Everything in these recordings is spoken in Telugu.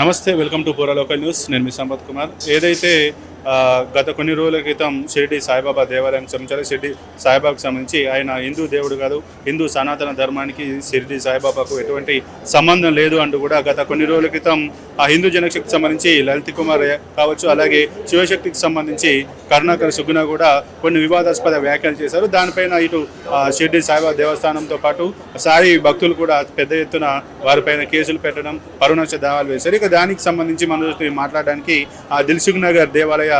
నమస్తే, వెల్కమ్ టు పూరా లోకల్ న్యూస్. నేను మీ సంపత్ కుమార్. ఏదైతే గత కొన్ని రోజుల క్రితం షిరిడి సాయిబాబా దేవాలయం సంబంధించి షిరిడి సాయిబాబాకు సంబంధించి ఆయన హిందూ దేవుడు కాదు, హిందూ సనాతన ధర్మానికి షిరిడి సాయిబాబాకు ఎటువంటి సంబంధం లేదు అంటూ కూడా గత కొన్ని రోజుల క్రితం ఆ హిందూ జనశక్తికి సంబంధించి లలిత్ కుమార్ కావచ్చు, అలాగే శివశక్తికి సంబంధించి కరుణాకర్ సుగుణ కూడా కొన్ని వివాదాస్పద వ్యాఖ్యలు చేశారు. దానిపైన ఇటు షిరిడి సాయిబాబా దేవస్థానంతో పాటు సాయి భక్తులు కూడా పెద్ద ఎత్తున వారిపైన కేసులు పెట్టడం, పరుణాచ దావాలు వేశారు. ఇక దానికి సంబంధించి మనం మాట్లాడడానికి దిల్సుఖ్ నగర్ దేవాలయ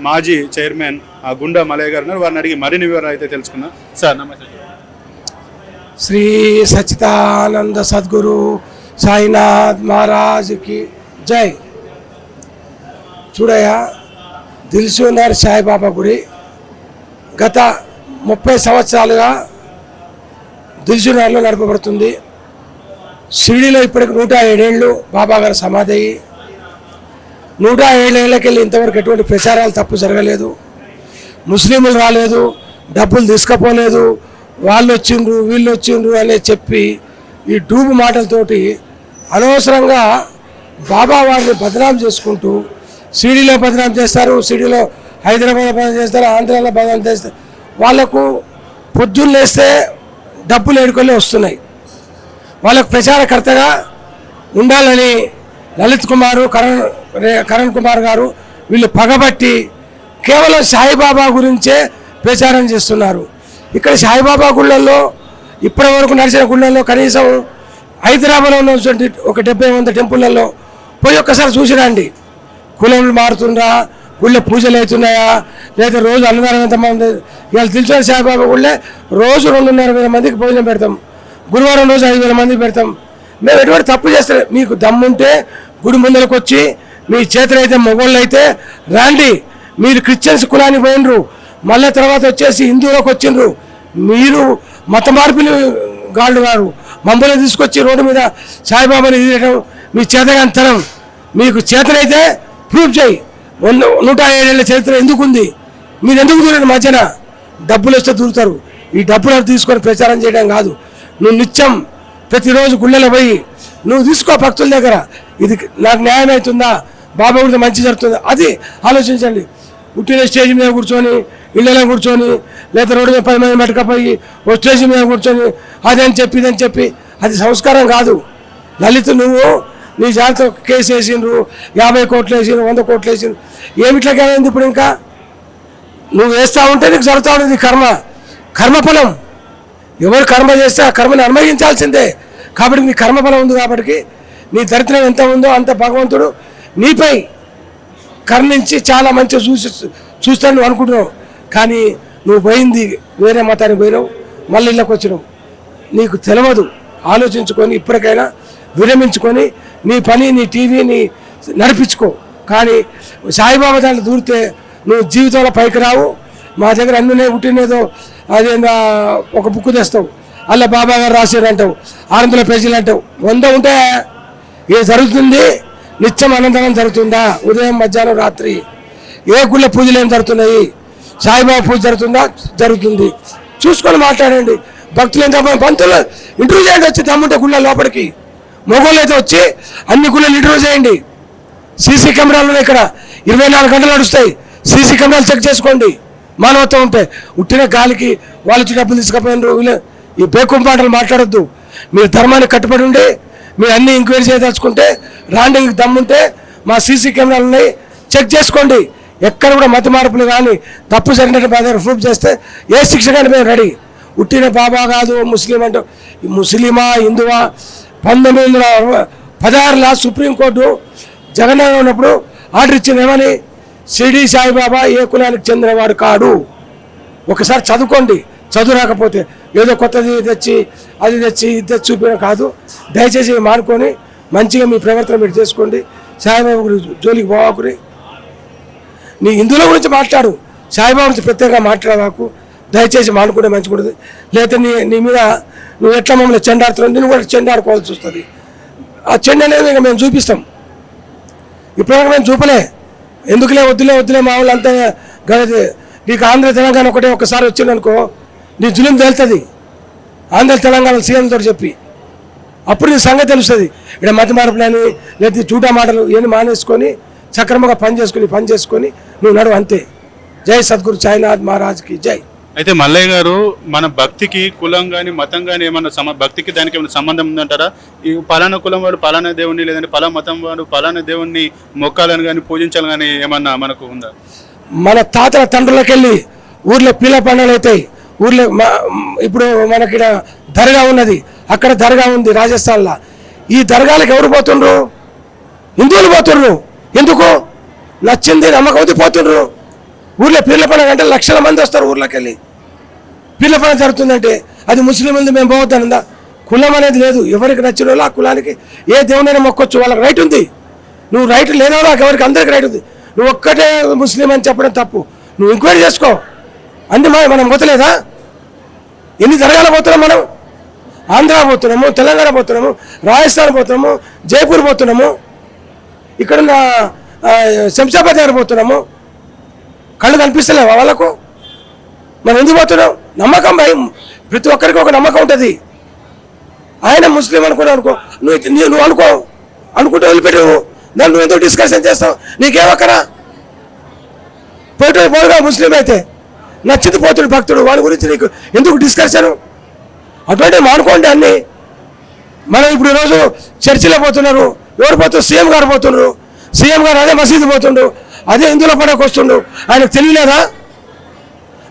మాజీ చైర్మన్ గుండా మలయ్య గారు ఉన్నారు. వారిని అడిగి మరిన్ని వివరాలు అయితే తెలుసుకుందాం. సార్ నమస్తే. శ్రీ సచ్చిదానంద సద్గురు సాయినాథ్ మహారాజ్కి జై. చూడయ్యా, దిల్సుఖ్ నగర్ సాయిబాబా గుడి గత 30 సంవత్సరాలుగా దిల్సుఖ్ నగర్లో నడపబడుతుంది. షిరిడీలో ఇప్పటికి 107 ఏళ్ళు బాబా గారు సమాధి అయ్యి 107 ఏళ్ళకెళ్ళి ఇంతవరకు ఎటువంటి ప్రచారాలు తప్పు జరగలేదు. ముస్లింలు రాలేదు, డబ్బులు తీసుకపోలేదు, వాళ్ళు వచ్చిండ్రు వీళ్ళు వచ్చిండ్రు అనే చెప్పి ఈ డూబు మాటలతోటి అనవసరంగా బాబా వారిని బదనాం చేసుకుంటూ షిరిడీలో బదనాం చేస్తారు, షిరిడీలో హైదరాబాద్లో బదనాం చేస్తారు, ఆంధ్రాలో బదనాం చేస్తారు. వాళ్లకు పొద్దున్న లేస్తే డబ్బులు ఏడుకొని వస్తున్నాయి. వాళ్ళకు ప్రచారకర్తగా ఉండాలని లలిత్ కుమారు, కరణ్ కుమార్ గారు వీళ్ళు పగబట్టి కేవలం సాయిబాబా గురించే ప్రచారం చేస్తున్నారు. ఇక్కడ సాయిబాబా గుళ్ళల్లో ఇప్పటి వరకు నడిచిన గుళ్ళల్లో కనీసం హైదరాబాద్లో ఉన్నటువంటి ఒక 70-100 టెంపుల్లలో పోయి ఒక్కసారి చూసిరండి. కులములు మారుతుందా, గుళ్ళ పూజలు అవుతున్నాయా, లేదా రోజు అన్నదానం ఎంతమంది. ఇవాళ తెలుసు సాయిబాబా గుళ్ళే రోజు 2,500 మందికి భోజనం పెడతాం, గురువారం రోజు 5,000 మందికి పెడతాం. మేము ఎటువంటి తప్పు చేస్తే మీకు దమ్ముంటే గుడి ముందరకు వచ్చి మీ చేతులు అయితే మొగోళ్ళు అయితే రాండి. మీరు క్రిస్టియన్స్ కులానికి పోయినరు, మళ్ళీ తర్వాత వచ్చేసి హిందువులకు వచ్చిండ్రు. మీరు మత మార్పులు గాళ్ళు గారు మమ్మల్ని తీసుకొచ్చి రోడ్డు మీద సాయిబాబాని తీయడం మీ చేతగాంతరం. మీకు చేతనైతే ప్రూఫ్ చేయి. 107 ఏళ్ళ చరిత్ర ఎందుకుంది? మీరు ఎందుకు దూరండి? మధ్యన డబ్బులు వస్తే దూరుతారు. ఈ డబ్బులు తీసుకొని ప్రచారం చేయడం కాదు. నువ్వు నిత్యం ప్రతిరోజు గుళ్ళలో పోయి నువ్వు తీసుకో భక్తుల దగ్గర, ఇది నాకు న్యాయం అవుతుందా, బాబా గురించి మంచి జరుగుతుందా, అది ఆలోచించండి. పుట్టిన స్టేజ్ మీద కూర్చొని, ఇళ్ళలో కూర్చొని, లేదా రోడ్డు మీద 10 మంది పట్టుకపోయి ఓ స్టేజ్ మీద కూర్చొని అదని చెప్పి ఇదని చెప్పి అది సంస్కారం కాదు. లలిత్, నువ్వు నీ జాతర కేసు వేసిండ్రు, 50 కోట్లు వేసిండ్రు, 100 కోట్లు వేసిండ్రు, ఏమిట్లా కాదండి. ఇప్పుడు ఇంకా నువ్వు వేస్తూ ఉంటే నీకు జరుగుతూ ఉంటుంది కర్మఫలం. ఎవరు కర్మ చేస్తే ఆ కర్మని అనుభవించాల్సిందే. కాబట్టి నీ కర్మఫలం ఉంది. కాబట్టి నీ దరిద్రం ఎంత ఉందో అంత భగవంతుడు నీపై కర్ణించి చాలా మంచిగా చూస్తాను నువ్వు అనుకుంటున్నావు. కానీ నువ్వు పోయింది వేరే మతానికి పోయినావు, మళ్ళీ ఇళ్ళకి వచ్చినావు. నీకు తెలియదు. ఆలోచించుకొని ఇప్పటికైనా విరమించుకొని నీ పని, నీ టీవీని నడిపించుకో. కానీ సాయిబాబా దాంట్లో దూరితే నువ్వు జీవితంలో పైకి రావు. మా దగ్గర అన్నీ పుట్టినేదో అదే ఒక బుక్ తెస్తావు, అలా బాబా గారు రాశారు అంటావు, 600 పేజీలు అంటావు. 100 ఉంటే ఏ జరుగుతుంది? నిత్యం అనంతరం జరుగుతుందా? ఉదయం మధ్యాహ్నం రాత్రి ఏ గుళ్ళ పూజలు ఏం జరుగుతున్నాయి? సాయిబాబా పూజ జరుగుతుందా? జరుగుతుంది. చూసుకొని మాట్లాడండి. భక్తులు ఎంత పంతులు ఇంటర్వ్యూ చేయండి. వచ్చి దమ్ముంటే గుళ్ళ లోపలికి మొగోళ్ళు అయితే వచ్చి అన్ని గుళ్ళలు ఇంటర్వ్యూ చేయండి. సీసీ కెమెరాలు ఇక్కడ 24 గంటలు నడుస్తాయి. సీసీ కెమెరాలు చెక్ చేసుకోండి. మానవత్వం ఉంటే ఉట్టిన గాలికి వాళ్ళు వచ్చి డబ్బులు తీసుకుపోయినారు. వీళ్ళు ఈ బేకుంపాటలు మాట్లాడొద్దు. మీరు ధర్మాన్ని కట్టుబడి ఉండి మీరు అన్ని ఎంక్వైరీ చేయదలుచుకుంటే రాండి. దమ్ముంటే మా సీసీ కెమెరాలు ఉన్నాయి, చెక్ చేసుకోండి. ఎక్కడ కూడా మత మార్పులు కానీ తప్పు జరిగినట్టు మా దగ్గర ప్రూఫ్ చేస్తే ఏ శిక్ష కానీ మేము రెడీ. ఉట్టిన బాబా కాదు ముస్లిం అంటూ ముస్లిమా హిందువా 1916లో సుప్రీంకోర్టు జగన్మోహన్ ఉన్నప్పుడు ఆర్డర్ ఇచ్చింది. ఏమని? షిరిడి సాయిబాబా ఏ కులానికి చెందినవాడు కాడు. ఒకసారి చదువుకోండి. చదువు రాకపోతే ఏదో కొత్తది తెచ్చి అది తెచ్చి ఇది తెచ్చి చూపించడం కాదు. దయచేసి మానుకొని మంచిగా మీ ప్రవర్తన మీరు చేసుకోండి. సాయిబాబా గురించి జోలికి పోవాకుని నీ హిందువుల గురించి మాట్లాడు, సాయిబాబా గురించి ప్రత్యేకంగా మాట్లాడవాకు. దయచేసి మానుకుంటే మంచిగుంటుంది. లేకపోతే నీ మీద నువ్వు ఎట్లా మమ్మల్ని చెండాడుతున్నావు, నేను కూడా చెండాడుకోవాల్సి వస్తుంది. ఆ చెండ అనేది ఇక మేము చూపిస్తాం. ఇప్పటివరకు మేము చూపలే. ఎందుకులే వద్దులే మా వాళ్ళు అంతా గది. నీకు ఆంధ్ర తెలంగాణ ఒకటే ఒక్కసారి వచ్చిందనుకో నీ జులుం తేలుతుంది. ఆంధ్ర తెలంగాణ సీఎంతో చెప్పి అప్పుడు నీ సంగతి తెలుస్తుంది. ఇక్కడ మతి మార్పులని లేదా చూటా మాటలు ఇవన్నీ మానేసుకొని సక్రమంగా పని చేసుకొని నువ్వు నడు అంతే. జై సద్గురు సాయినాథ్ మహారాజ్కి జై. అయితే మల్లయ్య గారు, మన భక్తికి కులం కానీ మతం కానీ ఏమన్నా భక్తికి దానికి ఏమైనా సంబంధం ఉందంటారా? ఈ పలానా కులం వాడు పలానా దేవుణ్ణి, లేదంటే పలానా మతం వాడు పలానా దేవుణ్ణి మొక్కాలని కానీ పూజించాలని కానీ ఏమన్నా మనకు ఉందా? మన తాతల తండ్రులకు వెళ్ళి ఊర్లో పీల పండుగలు అవుతాయి. ఊర్లో ఇప్పుడు మనకి దర్గా ఉన్నది, అక్కడ దర్గా ఉంది రాజస్థాన్లో. ఈ దర్గాలకు ఎవరు పోతుండ్రు? హిందువులు పోతుండ్రు. ఎందుకు? నచ్చింది నమ్మకం పోతుండ్రు. ఊర్లో పీర్ల పండుగ అంటే లక్షల మంది వస్తారు ఊర్లోకి వెళ్ళి. పీర్ల పండుగ జరుగుతుందంటే అది ముస్లింలు మేము పోవద్దనుందా? కులం అనేది లేదు. ఎవరికి నచ్చిన వాళ్ళు ఆ కులానికి ఏ దేవునైనా మొక్కొచ్చు, వాళ్ళకి రైట్ ఉంది. నువ్వు రైట్ లేనో ఎవరికి అందరికి రైట్ ఉంది. నువ్వు ఒక్కటే ముస్లిం అని చెప్పడం తప్పు. నువ్వు ఎంక్వైరీ చేసుకో. అన్ని మనం పోతలేదా? ఎన్ని దర్గాలు పోతున్నాం మనం? ఆంధ్ర పోతున్నాము, తెలంగాణ పోతున్నాము, రాజస్థాన్ పోతున్నాము, జైపూర్ పోతున్నాము, ఇక్కడున్న శంషాబాద్ దగ్గర పోతున్నాము. కళ్ళు కనిపిస్తలేవా వాళ్ళకు? మనం ఎందుకు పోతున్నాం? నమ్మకం భయం. ప్రతి ఒక్కరికి ఒక నమ్మకం ఉంటుంది. ఆయన ముస్లిం అనుకో, నువ్వు అనుకుంటే వదిలిపెట్టావు. దాన్ని నువ్వు ఎందుకు డిస్కషన్ చేస్తావు? నీకేమక్కరా? పోగా ముస్లిం అయితే నచ్చింది పోతుడు భక్తుడు, వాళ్ళ గురించి నీకు ఎందుకు డిస్కషన్? అటువంటి మానుకోండి అన్నీ. మనం ఇప్పుడు ఈరోజు చర్చిలో పోతున్నారు. ఎవరు పోతున్నారు? సీఎం గారు పోతున్నారు. సీఎం గారు అదే మసీదు పోతుండు, అదే హిందువుల పండుగకు వస్తుండు. ఆయనకు తెలియలేదా?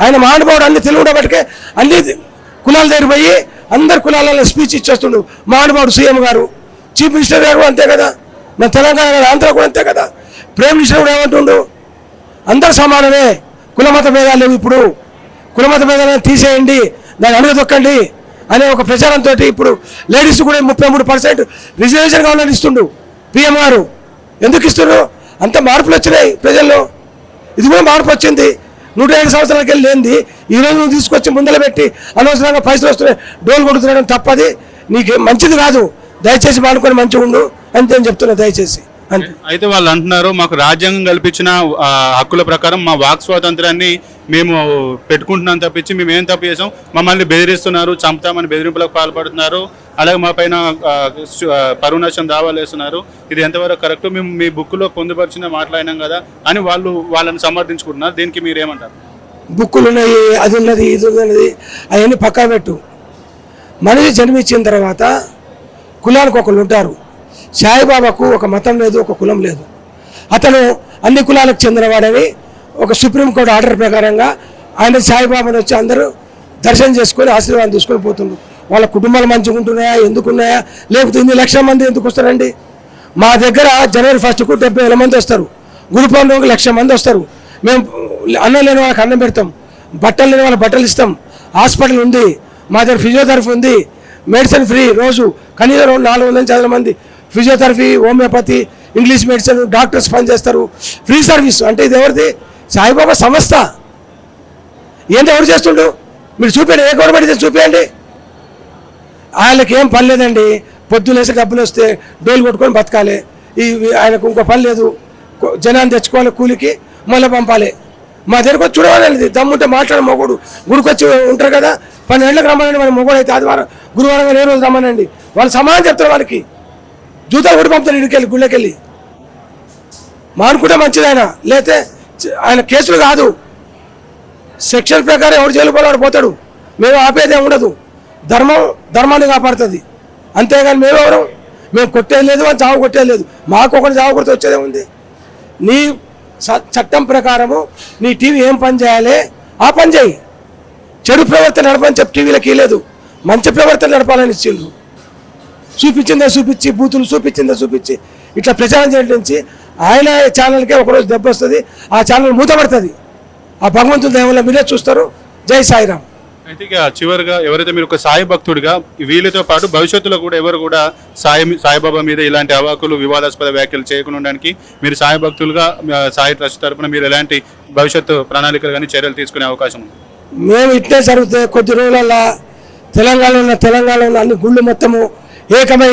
ఆయన మహానుభావుడు అన్ని తెలివి ఉండబట్టికే అన్ని కులాల దగ్గర పోయి అందరు కులాలలో స్పీచ్ ఇచ్చేస్తుండు మహానుభావుడు సీఎం గారు. చీఫ్ మినిస్టర్ గారు అంతే కదా, మన తెలంగాణ ఆంధ్ర కూడా అంతే కదా. ప్రైమ్ మినిస్టర్ కూడా ఏమంటుండు? అందరు సమానమే, కులమత భేదాలు లేవు. ఇప్పుడు కులమత భేదాలను తీసేయండి, దాన్ని అడుగుదొక్కండి అనే ఒక ప్రచారంతో ఇప్పుడు లేడీస్ కూడా 33% రిజర్వేషన్ కావాలని ఇస్తుండు పిఎం గారు. ఎందుకు ఇస్తున్నారు? అంత మార్పులు వచ్చినాయి ప్రజల్లో. ఇది కూడా మార్పు వచ్చింది. 107 సంవత్సరాలకి వెళ్ళి లేనిది ఈరోజు నువ్వు తీసుకొచ్చి ముందర పెట్టి అనవసరంగా పైసలు వస్తున్నాయి డోలు కొడుతున్నాడు తప్పది. నీకు మంచిది కాదు. దయచేసి మానుకొని మంచిగా ఉండు అంతే అని చెప్తున్నా దయచేసి. అయితే వాళ్ళు అంటున్నారు, మాకు రాజ్యాంగం కల్పించిన హక్కుల ప్రకారం మా వాక్ స్వాతంత్రాన్ని మేము పెట్టుకుంటున్నాం తప్పించి మేము ఏం తప్పు చేసాం, మమ్మల్ని బెదిరిస్తున్నారు, చంపుతామని బెదిరింపులకు పాల్పడుతున్నారు, అలాగే మా పైన పరువు నష్టం దావాలు వేస్తున్నారు. ఇది ఎంతవరకు కరెక్ట్? మేము మీ బుక్లో పొందుపరిచిన మాట్లాడినాం కదా అని వాళ్ళని సమర్థించుకుంటున్నారు. దీనికి మీరు ఏమంటారు? బుక్కులు ఉన్నాయి, అది ఉన్నది, ఇది ఉన్నది, అవన్నీ పక్కా పెట్టు. మనిషి జన్మించిన తర్వాత కులానికి ఒకళ్ళు ఉంటారు. సాయిబాబాకు ఒక మతం లేదు, ఒక కులం లేదు. అతను అన్ని కులాలకు చెందినవాడని ఒక సుప్రీంకోర్టు ఆర్డర్ ప్రకారంగా ఆయన సాయిబాబాను వచ్చి అందరూ దర్శనం చేసుకొని ఆశీర్వాదం తీసుకొని పోతుండ్రు. వాళ్ళ కుటుంబాలు మంచిగా ఉంటున్నాయా, ఎందుకున్నాయా, లేకపోతే ఇన్ని లక్షల మంది ఎందుకు వస్తారండి? మా దగ్గర జనవరి 1కు 70,000 మంది వస్తారు. గురు పౌర్ణమికి 1,00,000 మంది వస్తారు. మేము అన్నం లేని వాళ్ళకి అన్నం పెడతాం, బట్టలు లేని వాళ్ళకి బట్టలు ఇస్తాం. హాస్పిటల్ ఉంది, మా దగ్గర ఫిజియోథెరపీ ఉంది, మెడిసిన్ ఫ్రీ. రోజు కనీసం 400 నుంచి 500 మంది physiotherapy, homoeopathy, English medicine doctors పనిచేస్తారు. Free service. అంటే ఇది ఎవరిది? సాయిబాబా సంస్థ. ఏంటి ఎవరు చేస్తుండు? మీరు చూపించండి, ఏ గవర్నమెంట్ చూపించండి. ఆయనకి ఏం పని లేదండి. పొద్దులేసి డబ్బులు వస్తే డోలు కొట్టుకొని బతకాలి. ఆయనకు ఇంకో పని లేదు. జనాన్ని తెచ్చుకోవాలి, కూలికి మళ్ళీ పంపాలి. మా దగ్గరకు వచ్చి చూడవాలండి. దమ్ముంటే మాట్లాడే మొగుడు గుడికొచ్చి ఉంటారు కదా, 12 గంటలకు రమ్మనండి. మన మొగుడు అయితే ఆదివారం గురువారం ఏ రోజు రమ్మనండి. వాళ్ళు సమానం చెప్తారు. వాళ్ళకి జూతాలు కూడా పంపుతారు ఇడికెళ్ళి గుళ్ళకెళ్ళి. మానుకుంటే మంచిది. లేతే ఆయన కేసులు కాదు, సెక్షన్ ప్రకారం ఎవరు జైలు పోతాడు. మేము ఆపేదే ఉండదు. ధర్మాన్ని కాపాడుతుంది. అంతేగాని మేమెవరం? మేము కొట్టేది లేదు, అని చావు కొట్టేది లేదు. మాకు ఒకటి చావు కొడితే వచ్చేదే ఉంది. నీ చట్టం ప్రకారము నీ టీవీ ఏం పని చేయాలి ఆ పని చేయి. చెడు ప్రవర్తన నడపని చెప్పి టీవీలకి లేదు, మంచి ప్రవర్తన నడపాలని ఇచ్చిండ్రు. చూపించిందే చూపించి, బూతులు చూపించిందే చూపించి ఇట్లా ప్రచారం చేయడం నుంచి ఆయన ఛానల్కే ఒకరోజు దెబ్బ వస్తుంది. ఆ ఛానల్ మూతపడుతుంది. ఆ భగవంతుని దయ మీరే చూస్తారు. జై సాయిరామ్. అయితే ఇక చివరిగా ఎవరైతే మీరు ఒక సాయి భక్తుడిగా వీళ్ళతో పాటు భవిష్యత్తులో కూడా ఎవరు కూడా సాయిబాబా మీద ఇలాంటి అవాకులు వివాదాస్పద వ్యాఖ్యలు చేయకుండా ఉండడానికి మీరు సాయి భక్తులుగా సాయి ట్రస్ట్ తరఫున మీరు ఎలాంటి భవిష్యత్తు ప్రణాళికలు కానీ చర్యలు తీసుకునే అవకాశం ఉంది? మేము ఇట్టే జరిగితే కొద్ది రోజులలో తెలంగాణలో ఉన్న అన్ని గుళ్ళు మొత్తము ఏకమై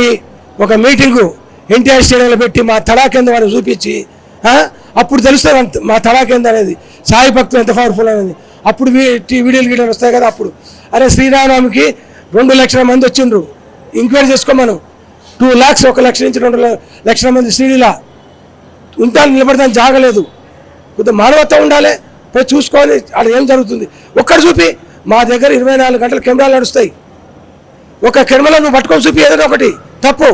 ఒక మీటింగు ఎన్టీఆర్ స్టేడియంలో పెట్టి మా తడాకేంద్ర వారిని చూపించి అప్పుడు తెలుస్తుంది మా తడాకేంద్ర అనేది సాయి భక్తులు ఎంత పవర్ఫుల్ అనేది. అప్పుడు వీడియోలు వస్తాయి కదా. అప్పుడు అరే శ్రీరామనవమికి 2 లక్షల మంది వచ్చిండ్రు. ఎంక్వైరీ చేసుకోమను. 2 lakhs 1 లక్ష నుంచి 2 లక్షల మంది శ్రీడిలా ఉంటాను, నిలబడతాను జాగలేదు. కొద్దిగా మానవత్వం ఉండాలి. పోయి చూసుకోవాలి అక్కడ ఏం జరుగుతుంది. ఒక్కటి చూపి, మా దగ్గర 24 గంటల కెమెరాలు నడుస్తాయి. ఒక కెమెరాలో నువ్వు పట్టుకొని చూపి ఏదైనా ఒకటి తప్పు,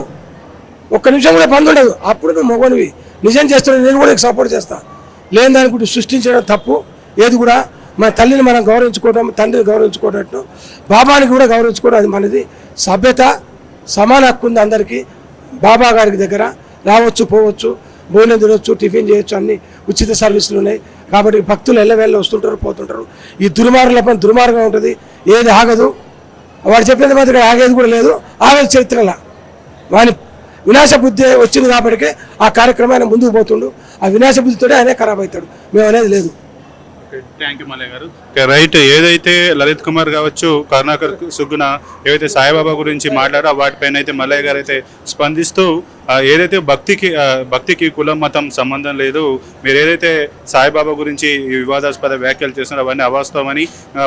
ఒక్క నిమిషం కూడా బంద్ ఉండదు. అప్పుడు నువ్వు మొగనివి నిజం చేస్తున్నావు, నేను కూడా సపోర్ట్ చేస్తా. లేని దానికి కూడా సృష్టించడం తప్పు. ఏది కూడా మన తల్లిని మనం గౌరవించుకోవడం, తండ్రిని గౌరవించుకోవటట్టు బాబానికి కూడా గౌరవించుకోవడం, అది మనది సభ్యత. సమాన హక్కు ఉంది అందరికీ. బాబా గారికి దగ్గర రావచ్చు, పోవచ్చు, భోజనం తినవచ్చు, టిఫిన్ చేయొచ్చు, అన్ని ఉచిత సర్వీసులు ఉన్నాయి. కాబట్టి భక్తులు ఎల్లవేళ్ళ వస్తుంటారు, పోతుంటారు. ఈ దుర్మార్గుల పని దుర్మార్గం ఉంటుంది, ఏది ఆగదు. వాడు చెప్పినంత మాత్రం ఆగేది కూడా లేదు. ఆగదు చరిత్రలా. వాని వినాశ బుద్ధి వచ్చింది కాబట్టి ఆ కార్యక్రమం ఆయన ముందుకు పోతుండు. ఆ వినాశ బుద్ధితోనే ఆయనే ఖరాబ్ అవుతాడు. మేము అనేది లేదు. థ్యాంక్ యూ మల్లయ్య గారు. రైట్, ఏదైతే లలిత్ కుమార్ కావచ్చు, కరుణాకర్ సుగ్గున ఏవైతే సాయిబాబా గురించి మాట్లాడారో వాటిపైన అయితే మల్లయ్య గారు అయితే స్పందిస్తూ ఏదైతే భక్తికి కులం మతం సంబంధం లేదు, మీరు ఏదైతే సాయిబాబా గురించి ఈ వివాదాస్పద వ్యాఖ్యలు చేస్తున్నారో అవన్నీ అవాస్తవమని,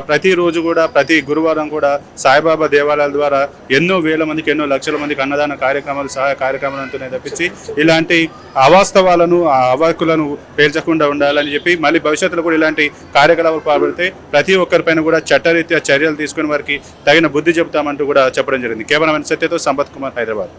ప్రతిరోజు కూడా ప్రతి గురువారం కూడా సాయిబాబా దేవాలయాల ద్వారా ఎన్నో వేల మందికి, ఎన్నో లక్షల మందికి అన్నదాన కార్యక్రమాలు, సహాయ కార్యక్రమాలు అంటున్నాయి తప్పించి ఇలాంటి అవాస్తవాలను, అవాకులను పేల్చకుండా ఉండాలని చెప్పి మళ్ళీ భవిష్యత్తులో కూడా ఇలాంటి కార్యకలాపాలు పాల్పడితే ప్రతి ఒక్కరిపైన కూడా చట్టరీత్యా చర్యలు తీసుకుని వారికి తగిన బుద్ధి చెబుతామంటూ కూడా చెప్పడం జరిగింది. కేవలం సత్యతో సంపత్ కుమార్, హైదరాబాద్.